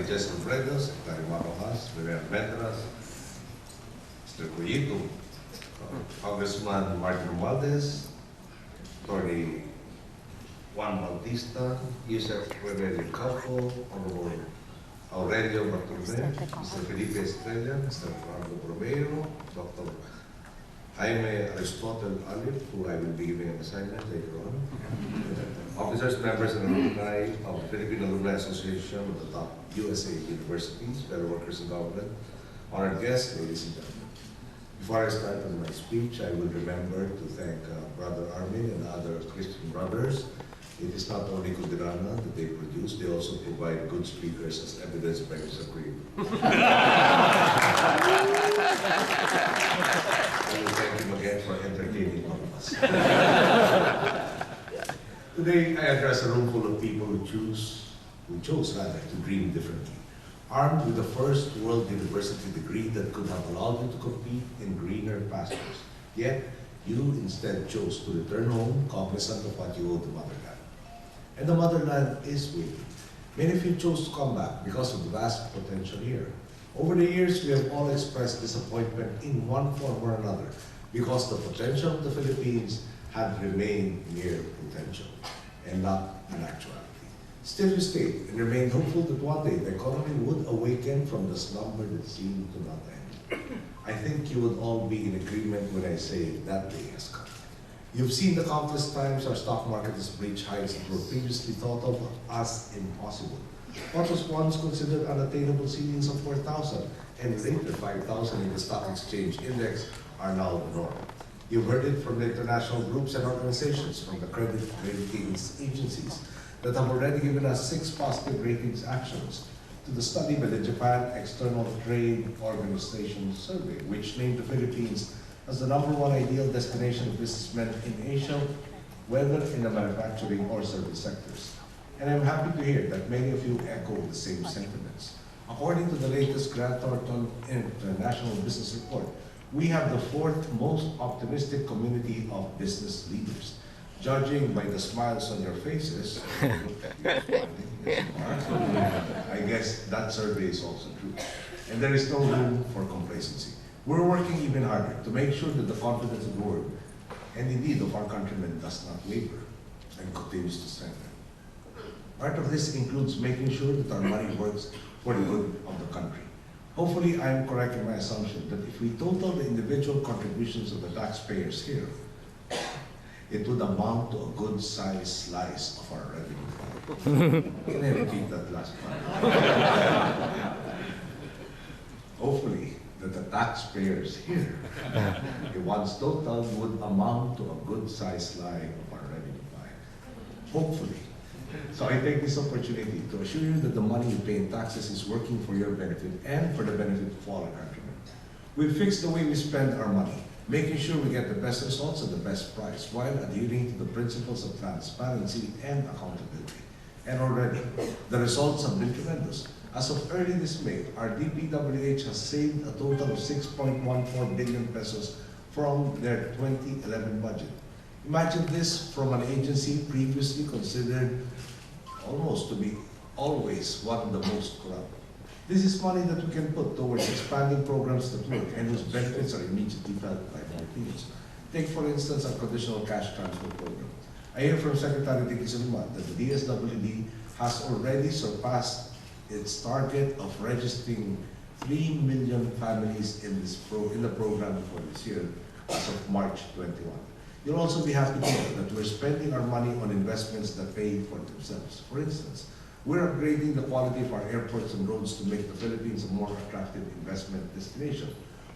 Jess Alfredos, Secretary Marojas, Vivian Metras, Mr. Cuyito, Congressman Martin Romualdez, Attorney Juan Bautista, Yusef Reverio Campo, Honorable Aurelio Bartolomé, Mr. Felipe Estrella, Mr. Fernando Romero, Dr. Jaime Aristotle Alif, who I will be giving an assignment later on. Officers, members, and alumni of the Philippine Alumni Association of the top USA universities, fellow workers in government, honored guests, ladies and gentlemen. Before I start on my speech, I will remember to thank Brother Armin and other Christian brothers. It is not only Kudirana that they produce, they also provide good speakers as evidenced by Mr. Creed. I will thank him again for entertaining all of us. Today, I address a room full of people who chose to dream differently. Armed with the first world university degree that could have allowed you to compete in greener pastures. Yet, you instead chose to return home cognizant of what you owe the motherland. And the motherland is waiting. Many of you chose to come back because of the vast potential here. Over the years, we have all expressed disappointment in one form or another because the potential of the Philippines had remained mere potential and not an actuality. Still, you stayed and remained hopeful that one day the economy would awaken from the slumber that seemed to not end. I think you would all be in agreement when I say that day has come. You've seen the countless times our stock market has reached heights that were previously thought of as impossible. What was once considered unattainable ceilings of 4,000 and later 5,000 in the stock exchange index are now the norm. You've heard it from the international groups and organizations, from the credit ratings agencies that have already given us 6 positive ratings actions, to the study by the Japan External Trade Organization survey, which named the Philippines as the #1 ideal destination of businessmen in Asia, whether in the manufacturing or service sectors. And I'm happy to hear that many of you echo the same sentiments. According to the latest Grant Thornton International Business Report, we have the 4th most optimistic community of business leaders. Judging by the smiles on your faces, I guess that survey is also true. And there is no room for complacency. We're working even harder to make sure that the confidence of the world, and indeed of our countrymen, does not waver and continues to strengthen. Part of this includes making sure that our money works for the good of the country. Hopefully, I am correct in my assumption that if we total the individual contributions of the taxpayers here, it would amount to a good-sized slice of our revenue. Can I repeat that last part? Hopefully, that the taxpayers here, the ones total, would amount to a good-sized slice of our revenue pie. Hopefully. So I take this opportunity to assure you that the money you pay in taxes is working for your benefit and for the benefit of all our countrymen. We've fixed the way we spend our money, making sure we get the best results at the best price, while adhering to the principles of transparency and accountability. And already, the results have been tremendous. As of early this May, our DPWH has saved a total of 6.14 billion pesos from their 2011 budget. Imagine this from an agency previously considered almost to be always one of the most corrupt. This is money that we can put towards expanding programs that work and whose benefits are immediately felt by Filipinos. Take, for instance, our conditional cash transfer program. I hear from Secretary Dicky Soliman that the DSWD has already surpassed its target of registering 3 million families in the program for this year as of March 21. You'll also be happy to know that we're spending our money on investments that pay for themselves. For instance, we're upgrading the quality of our airports and roads to make the Philippines a more attractive investment destination.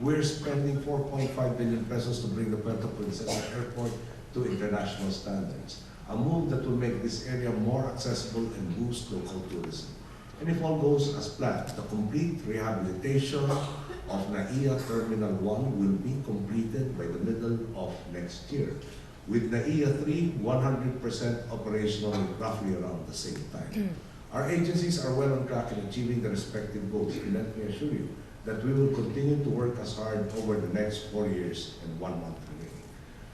We're spending 4.5 billion pesos to bring the Puerto Princesa Airport to international standards, a move that will make this area more accessible and boost local tourism. And if all goes as planned, the complete rehabilitation of NAIA Terminal 1 will be completed by the middle of next year, with NAIA 3 100% operational roughly around the same time. Our agencies are well on track in achieving the respective goals, and let me assure you that we will continue to work as hard over the next 4 years and 1 month remaining.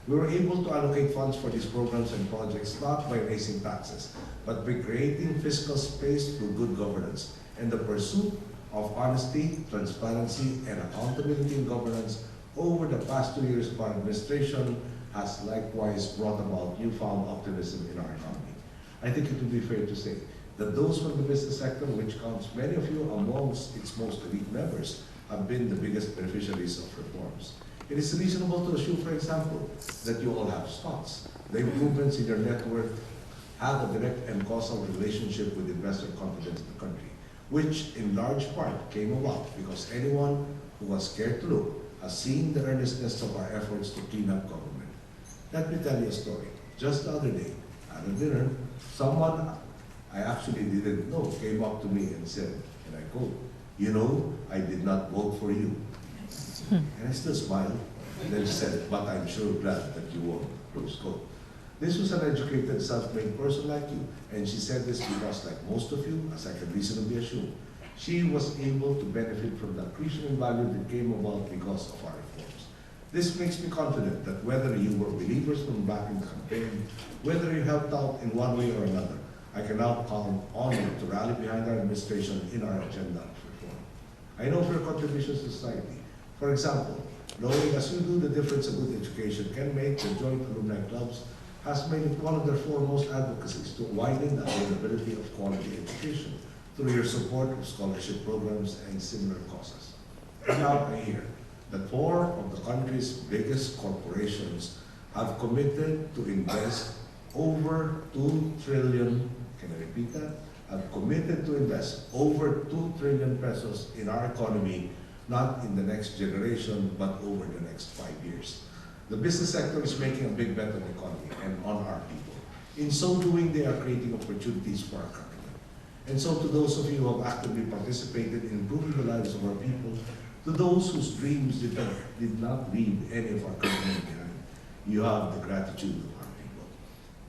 We were able to allocate funds for these programs and projects not by raising taxes, but by creating fiscal space through good governance and the pursuit of honesty, transparency, and accountability in governance over the past 2 years of our administration has likewise brought about newfound optimism in our economy. I think it would be fair to say that those from the business sector, which counts many of you amongst its most elite members, have been the biggest beneficiaries of reforms. It is reasonable to assume, for example, that you all have stocks. The improvements in your net worth have a direct and causal relationship with investor confidence in the country, which in large part came about because anyone who was scared to look has seen the earnestness of our efforts to clean up government. Let me tell you a story. Just the other day, at a dinner, someone I actually didn't know came up to me and said, and I quote, "You know, I did not vote for you." And I still smiled. And then she said, "But I'm sure glad that you won." Close quote. This was an educated, self-made person like you, and she said this because, like most of you, as I can reasonably assume, she was able to benefit from the accretion in value that came about because of our reforms. This makes me confident that whether you were believers from back in the campaign, whether you helped out in one way or another, I can now count on you to rally behind our administration in our agenda of reform. I know of your contributions to society. For example, knowing as you do the difference a good education can make, the joint alumni clubs has made it one of their foremost advocacies to widen the availability of quality education through your support of scholarship programs and similar causes. And now I hear that 4 of the country's biggest corporations have committed to invest over 2 trillion, can I repeat that? Have committed to invest over 2 trillion pesos in our economy, not in the next generation, but over the next 5 years. The business sector is making a big bet on the economy and on our people. In so doing, they are creating opportunities for our country. And so to those of you who have actively participated in improving the lives of our people, to those whose dreams did not leave any of our countrymen behind, you have the gratitude of our people.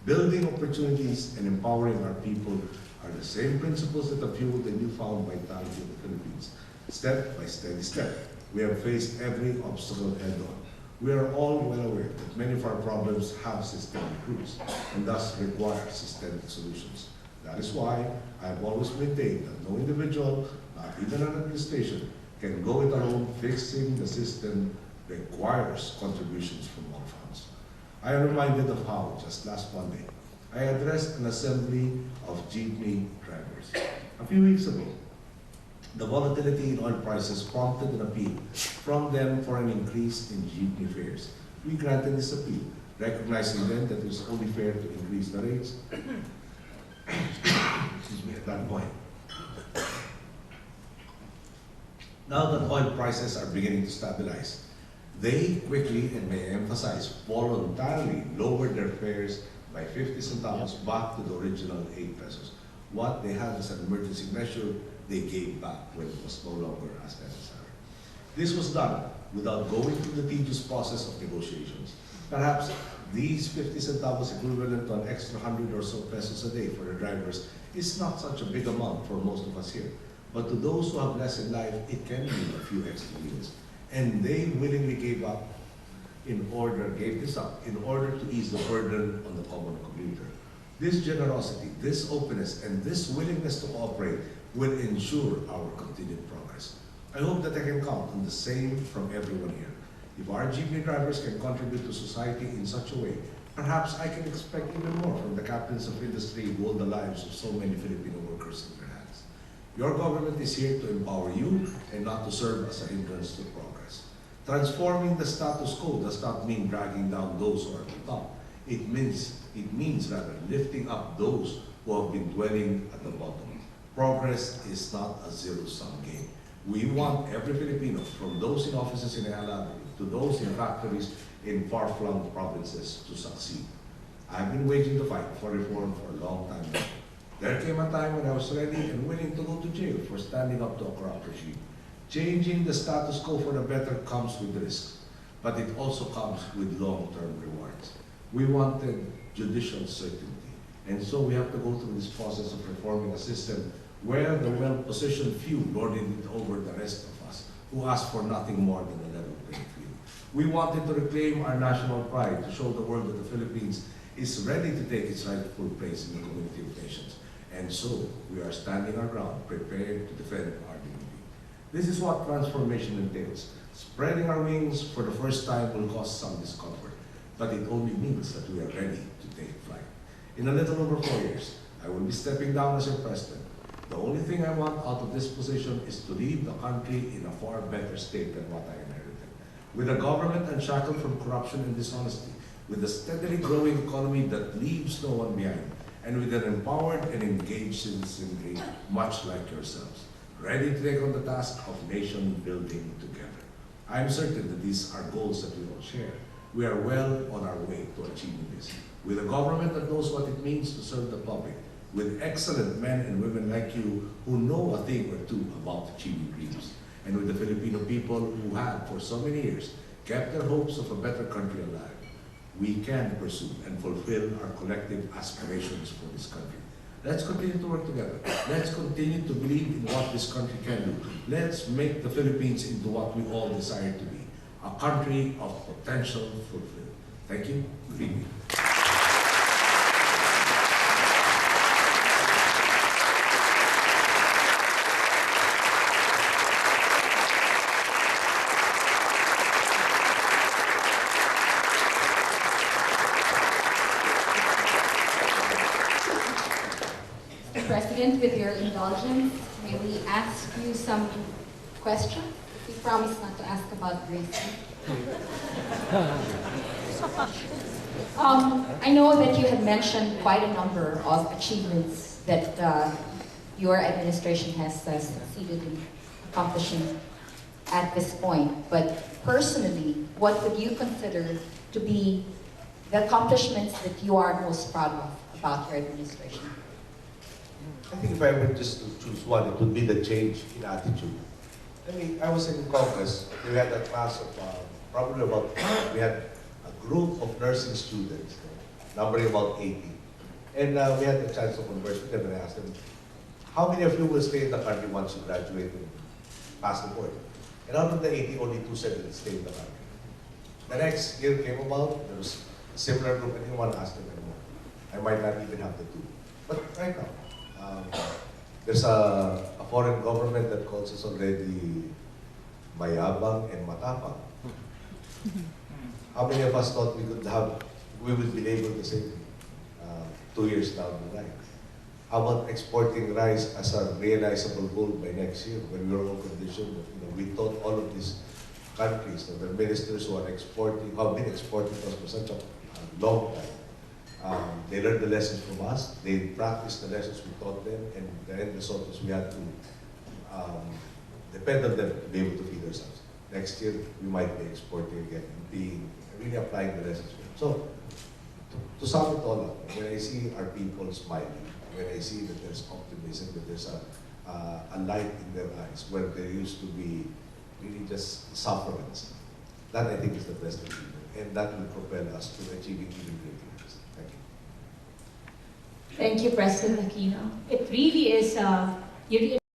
Building opportunities and empowering our people are the same principles that have fueled the newfound vitality of the Philippines. Step by steady step, we have faced every obstacle head-on. We are all well aware that many of our problems have systemic roots and thus require systemic solutions. That is why I have always maintained that no individual, not even an administration, can go it alone. Fixing the system requires contributions from all fronts. I am reminded of how, just last Monday, I addressed an assembly of jeepney drivers. A few weeks ago, the volatility in oil prices prompted an appeal from them for an increase in jeepney fares. We granted this appeal, recognizing then that it was only fair to increase the rates. Excuse me, at that point. Now that oil prices are beginning to stabilize, they quickly, and may I emphasize, voluntarily lowered their fares by 50 centavos back to the original 8 pesos. What they had as an emergency measure, they gave back when it was no longer as necessary. This was done without going through the tedious process of negotiations. Perhaps these 50 centavos, equivalent to an extra 100 or so pesos a day for the drivers, is not such a big amount for most of us here. But to those who have less in life, it can mean a few extra meals. And they willingly gave this up in order to ease the burden on the common commuter. This generosity, this openness, and this willingness to cooperate will ensure our continued progress. I hope that I can count on the same from everyone here. If our jeepney drivers can contribute to society in such a way, perhaps I can expect even more from the captains of industry who hold the lives of so many Filipino workers in their hands. Your government is here to empower you and not to serve as a hindrance to progress. Transforming the status quo does not mean dragging down those who are at the top. It means rather lifting up those who have been dwelling at the bottom. Progress is not a zero-sum game. We want every Filipino, from those in offices in Alumni to those in factories in far-flung provinces, to succeed. I have been waging the fight for reform for a long time now. There came a time when I was ready and willing to go to jail for standing up to a corrupt regime. Changing the status quo for the better comes with risks, but it also comes with long-term rewards. We wanted judicial certainty, and so we have to go through this process of reforming a system where the well-positioned few lorded it over the rest of us, who asked for nothing more than a level playing field. We wanted to reclaim our national pride, to show the world that the Philippines is ready to take its rightful place in the community of nations. And so, we are standing our ground, prepared to defend our dignity. This is what transformation entails. Spreading our wings for the first time will cause some discomfort, but it only means that we are ready to take flight. In a little over 4 years, I will be stepping down as your president. The only thing I want out of this position is to leave the country in a far better state than what I inherited. With a government unshackled from corruption and dishonesty, with a steadily growing economy that leaves no one behind, and with an empowered and engaged citizenry, much like yourselves, ready to take on the task of nation building together. I am certain that these are goals that we all share. We are well on our way to achieving this. With a government that knows what it means to serve the public, with excellent men and women like you who know a thing or two about achieving dreams, and with the Filipino people who have, for so many years, kept their hopes of a better country alive, we can pursue and fulfill our collective aspirations for this country. Let's continue to work together. Let's continue to believe in what this country can do. Let's make the Philippines into what we all desire to be, a country of potential fulfilled. Thank you. Good evening. President, with your indulgence, may we ask you some questions? We promise not to ask about race. I know that you had mentioned quite a number of achievements that your administration has succeeded in accomplishing at this point. But personally, what would you consider to be the accomplishments that you are most proud of about your administration? I think if I were just to choose one, it would be the change in attitude. I mean, I was in Congress, we had a class of probably about, we had a group of nursing students, numbering about 80. And we had the chance to converse with them and I asked them, how many of you will stay in the country once you graduate and pass the board? And out of the 80, only 2 said they'd stay in the country. The next year came about, there was a similar group, and anyone asked them anymore. I might not even have the 2. But right now, there's a foreign government that calls us already mayabang and matapang. How many of us thought we would be able to say 2 years down the line? How about exporting rice as a realizable goal by next year when we were all conditioned? We thought all of these countries, the ministers who are exporting, have been exporting us for such a long time. They learned the lessons from us, they practiced the lessons we taught them, and the end result was we had to depend on them to be able to feed ourselves. Next year, we might be exporting again, and really applying the lessons. So, to sum it all up, when I see our people smiling, when I see that there's optimism, that there's a light in their eyes, where there used to be really just sufferance, that I think is the best achievement, and that will propel us to achieving even greater things. Thank you. Thank you, President Aquino. It really is